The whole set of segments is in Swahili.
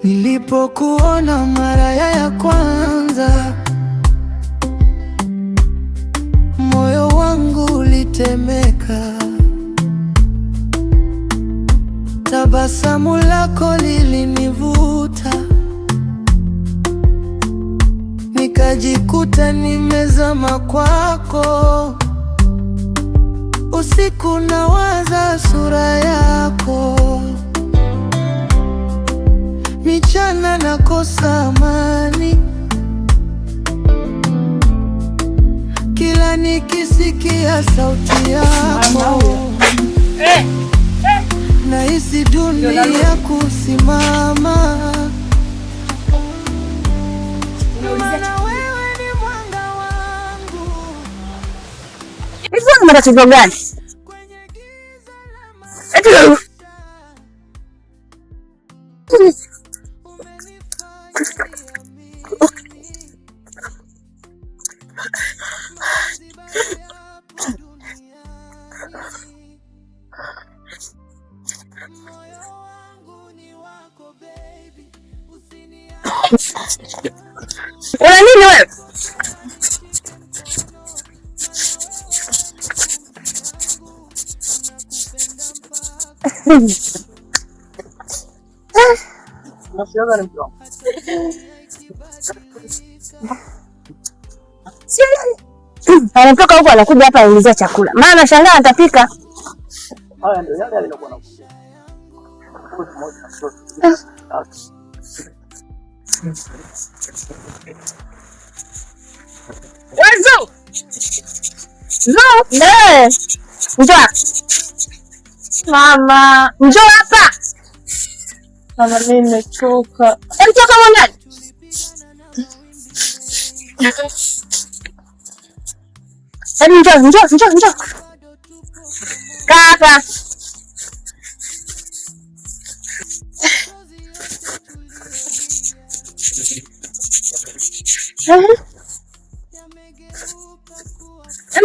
Nilipokuona mara ya kwanza, moyo wangu ulitemeka. Tabasamu lako lilinivuta, nikajikuta nimezama kwako. Usiku nawaza sura yako, michana nakosa amani. Kila nikisikia sauti yako, nahisi dunia kusimama. Maana wewe ni mwanga wangu. Hizo ni matatizo gani? Una nini wewe? Anatoka huko anakuja hapa anaulizia chakula. Maana nashangaa atapika. Haya ndio yale yalikuwa nakuja. Wezo! No! Njoo. Mama, njoo hapa. Mama, mimi nimechoka. Mtoka mwanani? Njoo. Kaa hapa.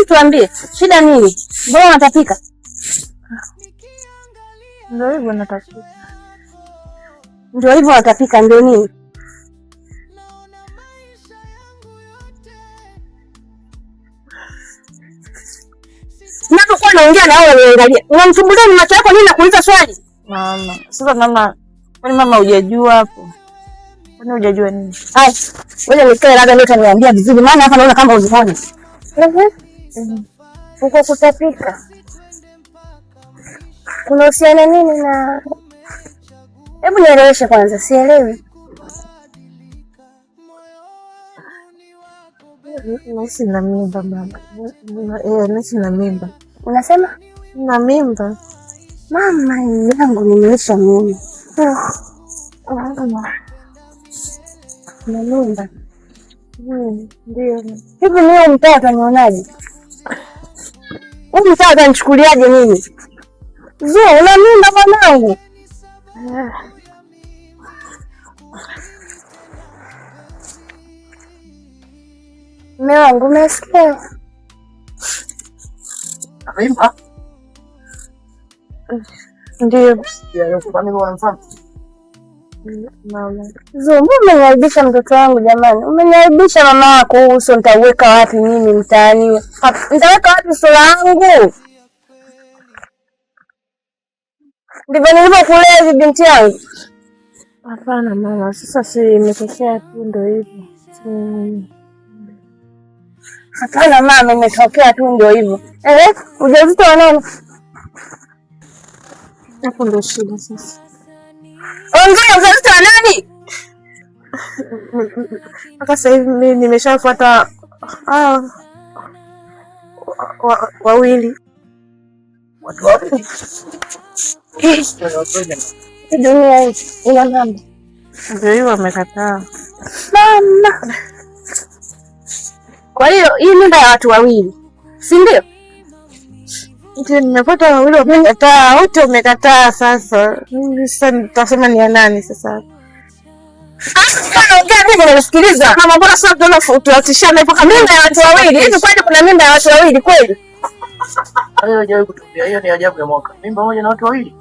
Tuambie, shida nini? Mbona unatapika? Ndio hivyo natapika. Ndio hivyo unatapika ndio nini? Unapokuwa unaongea na wewe uniangalia. Unamtumbulia ni macho yako nini nakuuliza swali? Mama, sasa mama, kwani mama hujajua hapo? Kwani hujajua nini? Hai, wewe nikae labda leo utaniambia vizuri maana hapa naona kama uzioni. Uko kutapika. Unahusiana nini na... Hebu nieleweshe kwanza, sielewi. Nasi na mimba mama. Nasi na mimba. Unasema? Na mimba. Mama yangu nimeisha mimi. Na mimba. Ndio. Hivi leo mtoto anionaje? Huyu mtoto anichukuliaje mimi? Zo, una mimba mwanangu. Mume wangu umesikia? Mimba? Ndio. Ya kufanya wanafanya. Mama. Zo, mbona umeniaibisha mtoto wangu jamani? Umeniaibisha mama yako, uso nitaweka wapi mimi mtaani? Nitaweka wapi sura yangu? Ndivyo nilivyokulea hivi binti yangu. Hapana mama, sasa si imetokea tu ndio hivyo. Hapana mama, imetokea tu ndio hivyo. Ujauzito wa nani? Hapo ndio shida sasa. Ongea, ujauzito wa nani? Mpaka sasa hivi mimi nimeshafuata wawili. Watu wawili. Dunia hii ina namba. Ndio hiyo amekataa. Mama. Kwa hiyo hii mimba ya watu wawili, si ndio? Ndio nimepata wawili wamekataa, wote wamekataa sasa. Sasa nitasema ni ya nani sasa? Ongea mimi nasikiliza. Mama, mbona sasa tunatishana hivyo kama mimba ya watu wawili? Hivi kwani kuna mimba ya watu wawili kweli? Hayo hajawahi kutokea. Hiyo ni ajabu ya mwaka. Mimba moja na watu wawili.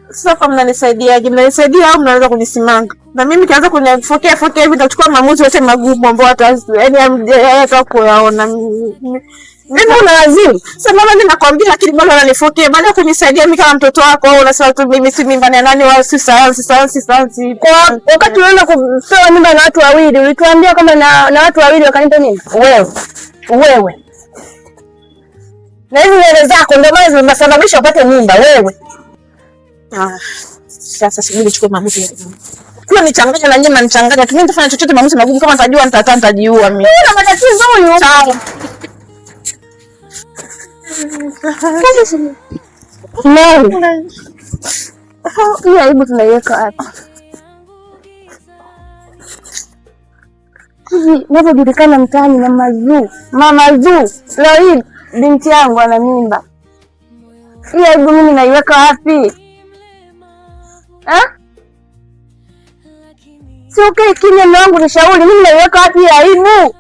Sasa kama mnanisaidiaje? Mnanisaidia au mnaweza kunisimanga? Na mimi kianza kunifokea hivi nitachukua maamuzi yote magumu ambayo hata kuyaona. Mimi una wazimu. Sasa mama mimi nakwambia lakini bado ananifokea. Baada ya kunisaidia mimi kama mtoto wako au unasema tu mimi si mimba na nani wao si sayansi. Kwa wakati unaenda kupewa mimba na watu wawili, ulituambia kama na watu wawili wakanipa mimba. Wewe. Na hizo nywele zako ndio maana zimesababisha upate mimba wewe. Sasa sijui nichukue maamuzi ya nini. Kwa nichanganya na nyema nichanganya. Mimi nitafanya chochote maamuzi magumu kama nitajua nitajiua mimi. Una matatizo huyu. Sawa. Nani? Hii aibu tunaiweka hapa. Hivi ninavyojulikana mtaani na Mama Zuu. Leo hii binti yangu ana mimba. Hii aibu mimi naiweka wapi? Si okay kimya mume wangu nishauri mimi naiweka wapi hii aibu?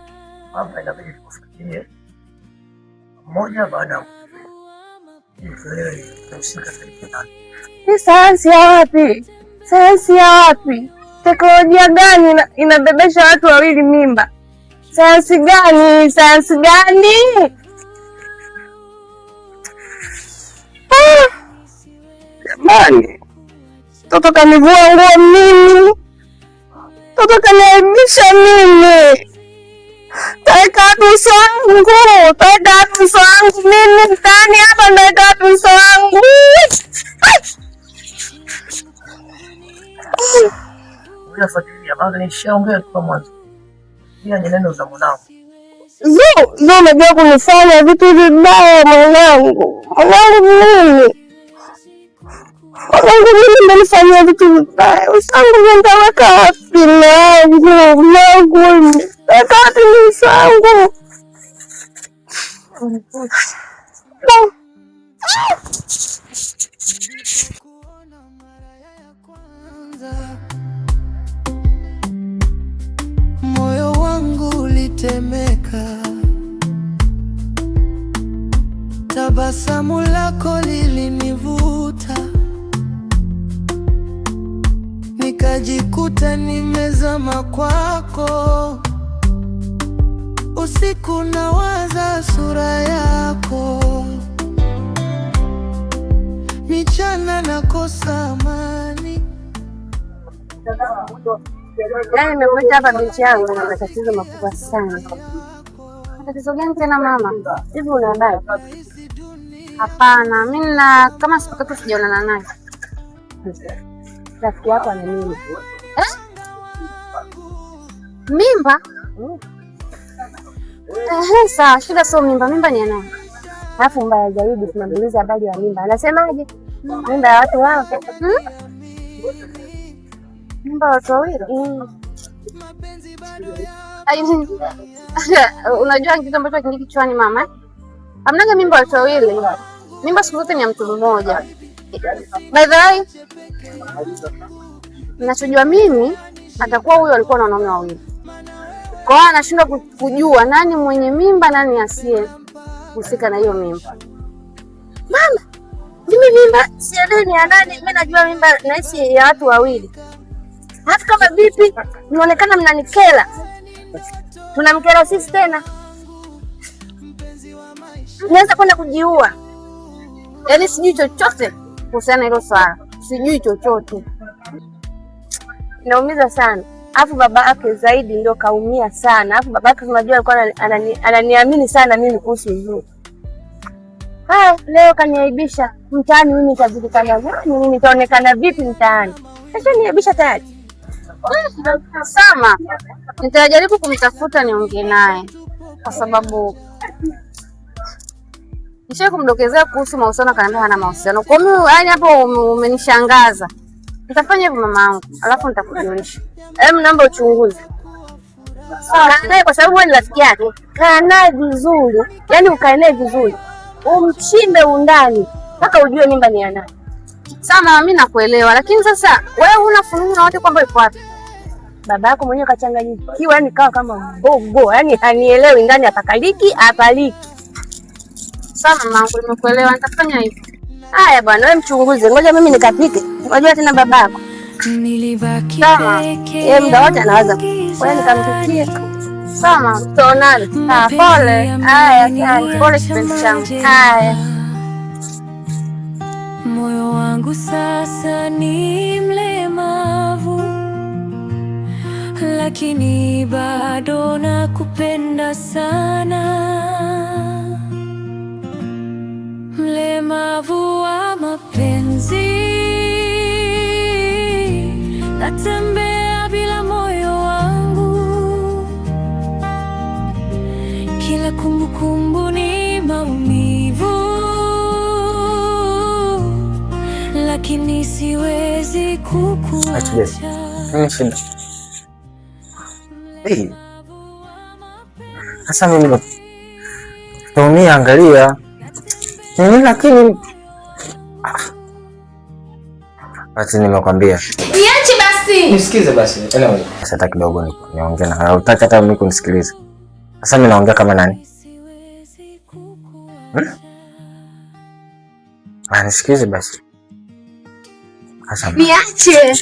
Hapa inabidi tufikirie mmoja baada ya hii sayansi ya wapi? Teknolojia gani inabebesha watu wawili mimba? Sayansi gani? Jamani, toto kanivua nguo mimi, toto kaniaibisha mimi. Taeka wapi uso wangu mimi mtaani hapa, ndaeka wapi uso wangu? Unafuatilia bado nishaongea kwa mwanzo. Pia ni neno za mwanangu. Zuu, unajua kunifanya vitu vibaya mwanangu. Mwanangu mimi nilifanya vitu vibaya. Usangu nitaweka wapi mwanangu? Weka wapi usangu? Moyo wangu ulitemeka, tabasamu lako lilinivuta, nikajikuta nimezama kwako. Usiku nawaza sura yako, michana nakosa amani. Yaani nimekuja hapa binti yangu na matatizo makubwa sana. Matatizo gani tena mama? Hivi unaandaje? Hapana, mimi na kama siku tatu sijaonana naye. Rafiki yako ana mimba. Mimba? Sawa, shida sio mimba, mimba ni ya nani? Alafu mbaya zaidi tunamuuliza habari ya mimba. Anasemaje? Mimba ya watu wao. Mimba watu wawili? Unajua kitu ambacho kingi kichwani mama? Hamnaga mimba watu wawili. Mimba siku zote ni ya mtu mmoja. By the way, ninachojua mimi atakuwa huyo alikuwa na wanaume wawili. Kwa hiyo anashindwa kujua nani mwenye mimba nani asiye husika na hiyo mimba. Mama, mimi mimba sielewi ni ya nani, mimi najua mimba nahisi ya watu wawili. Hata kama vipi, mnaonekana mnanikela. Tunamkela sisi tena. Naweza kwenda kujiua. Yaani sijui chochote kuhusiana na hilo swala. Sijui chochote. Inaumiza sana. Alafu baba yake zaidi ndio kaumia sana. Alafu baba yake unajua alikuwa ananiamini sana mimi kuhusu hiyo. Leo kaniaibisha mtaani, mimi nitajulikana vipi? Mimi nitaonekana vipi mtaani? Sasa niaibisha tayari. Sama, nitajaribu kumtafuta niongee naye kwa sababu nisha kumdokezea kuhusu mahusiano kaniambia hana mahusiano. Kwa hiyo yani hapo umenishangaza. Nitafanya hivyo mamaangu, alafu nitakujulisha. Naomba uchunguze. Kaa naye kwa sababu wewe ni rafiki yake. Kaa naye vizuri. Yaani ukae naye vizuri. Umchimbe undani mpaka ujue mimba ni ya nani. Sama, mimi nakuelewa, lakini sasa wewe una fununu na wote kwamba yuko wapi? Baba yako mwenyewe kachanganyikiwa, yani kawa kama mbogo, yani hanielewi ndani apakaliki apaliki. Sama mamangu, nimekuelewa, nitafanya hivyo. Haya bwana, wewe mchunguze. Ngoja mimi nikapike. Unajua tena babako. Sawa. Yeye muda wote anawaza. Kwa hiyo nikampikie. Sawa, tuonane. Pole. Haya, asante. Pole kipenzi changu. Haya. Moyo wangu sasa ni mlemavu, lakini bado nakupenda sana. Mlemavu wa mapenzi, natembea bila moyo wangu. Kila kumbukumbu ni maumivu, lakini siwezi kukuacha. Sasa mimi naumia, angalia. Lakini basi nimekwambia. Niache basi. Nisikize basi. Sasa hata kidogo niongee na wewe. Utaki hata mimi kunisikiliza. Sasa mimi naongea kama nani? Nisikize basi. Sasa niache.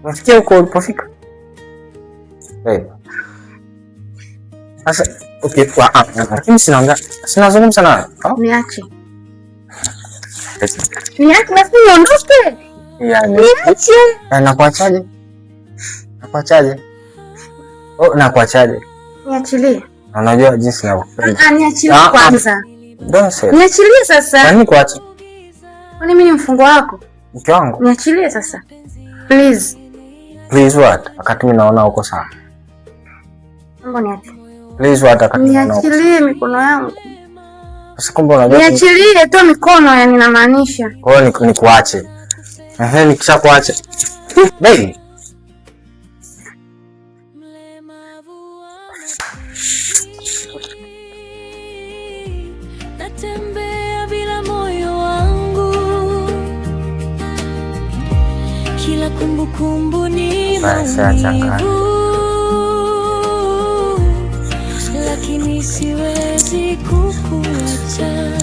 Umefikia huko ulipofika? Sasa okay, lakini sinazungumza nawe. Niache. Niache basi niondoke. Niache. Nakuachaje? Nakuachaje? Niachilie. Unajua jinsi nakupenda. Niachilie kwanza. Niachilie sasa. Nani kuacha? Kwani mimi ni mfungo wako? Mke wangu. Niachilie sasa. Please. Please what? Wakati mimi naona uko sawa. Mbona niache? Please what? Wakati mimi naona. Niachilie mikono yangu. Sasa kumbe unajua. Niachilie tu mikono, yani namaanisha. Kwa hiyo nikuache. Nikishakuacha. Baby. Natembea bila moyo wangu. Kila kumbukumbu ni maumivu, lakini siwezi kukuacha.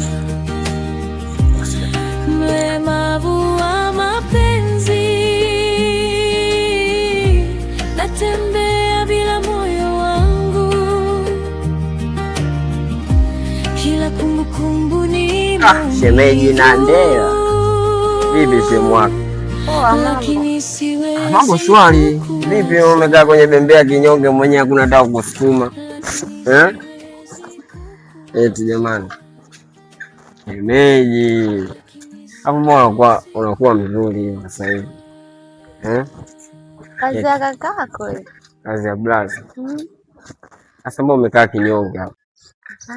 Mlemavu wa mapenzi, natembea bila moyo wangu. Kila kumbukumbu ni maumivu. Shemeji na Ndea. Bibi semwako. Mambo shwari. Vipi umekaa kwenye bembea kinyonge mwenye hakuna hata kusukuma? Eti jamani. Shemeji. Hapo mbona unakuwa mzuri sasa hivi? Kazi ya kakako. Kazi ya blaza. Sasa mbona umekaa kinyonge hapo?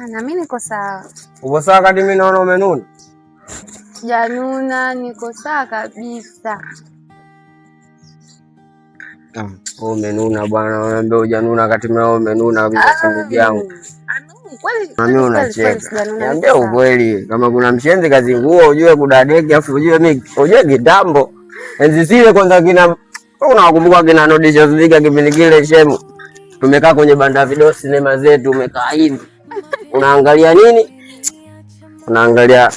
Na mimi niko sawa. Uko sawa kati mimi naona umenuna? Januna, niko sawa kabisa. Umenuna bwana, unaambia hujanuna kati mimi umenuna kabisa shemeji yangu. Mimi unacheka. Niambia ukweli, kama kuna mshenzi kazi nguo ujue kudadeki, afu ujue kitambo. Enzi zile kwanza unakumbuka kina Nodisha Zika kipindi kile shemu. Tumekaa kwenye banda video sinema zetu, umekaa hivi. Unaangalia nini? Unaangalia.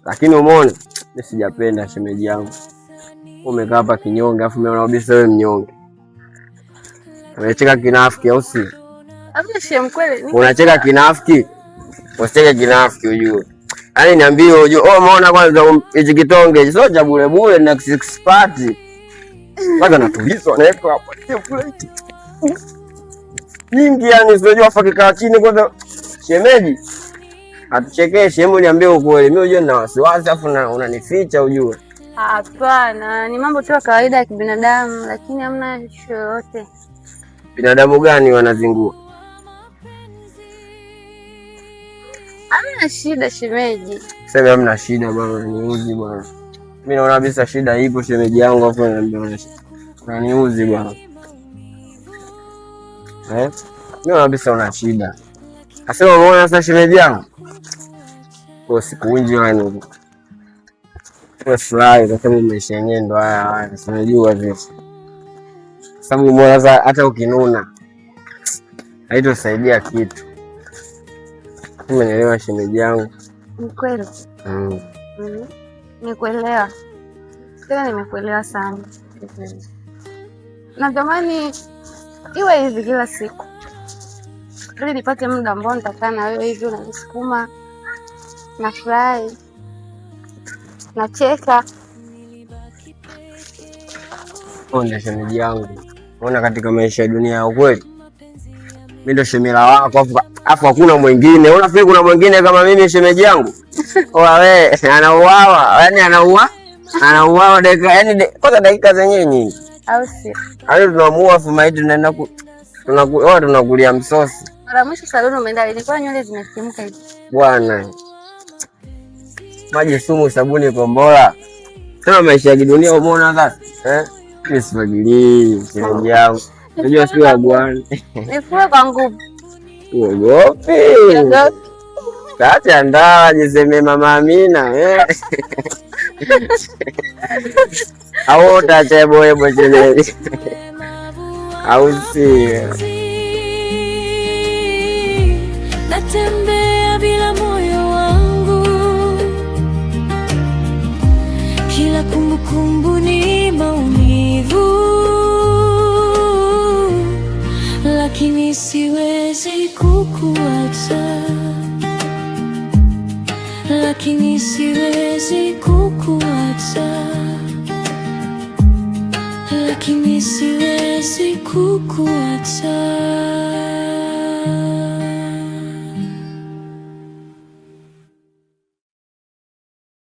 Lakini umeona, mimi sijapenda shemeji yangu. Umekaa hapa kinyonge afu mimi naobisa wewe mnyonge. Unacheka kinafiki au si? Hapo shem kweli. Unacheka kinafiki? Usicheke kinafiki ujue. Yaani niambie ujue, umeona kwanza hichi kitonge sio cha bure bure na six party. Kwanza natulizwa na hapo hapo. Nyingi yani sijua afika chini kwanza. Shemeji. Atuchekeshe, hebu niambie ukweli. Mimi ujue na wasiwasi afu unanificha ujue. Hapana, ni mambo tu ya kawaida ya kibinadamu, lakini hamna issue yoyote. Binadamu gani wanazingua? Hamna shida shemeji. Sema hamna shida bwana, niuzi bwana. Mimi naona kabisa shida ipo shemeji yangu hapo ananiambia unaniuzi bwana. Mimi naona kabisa una shida. Asema umeona sasa shemeji yangu? Kwa siku nje yani. Kwa fly kwa sababu maisha yenyewe ndo haya, unajua vile. Sababu mbona hata ukinuna haitosaidia kitu. Umenielewa shemeji yangu? Ni kweli. Nimekuelewa. Tena nimekuelewa sana. Natamani iwe hivi kila siku, ili nipate muda ambao nitakaa na wewe hivi, unanisukuma, nafurahi, nacheka. Ndio shemeji yangu, unaona katika maisha ya dunia ya ukweli, mimi ndio shemela wako, afu hakuna mwingine. Unafikiri kuna mwingine kama mimi shemeji yangu? Wewe anauawa, yani anauawa dakika, yani kwanza dakika zenyewe nyingi, au si? Hayo tunamuua afu maiti tunaenda tunakulia msosi. Mara mwisho saluni umeenda, ilikuwa nywele zimechemka hivi. Bwana. Maji sumu, sabuni kombora. Sema maisha ya dunia umeona sasa? Mimi sifagilii shemeji yangu. Unajua sio ya bwana. Nifue kwa nguvu. Uogopi. Kati andaa jiseme Mama Amina. Au utachebo ebo chelewi. Au si. Natembea bila moyo wangu, kila kumbukumbu ni maumivu, lakini siwezi kukuacha, lakini siwezi kukuacha, lakini siwezi kukuacha.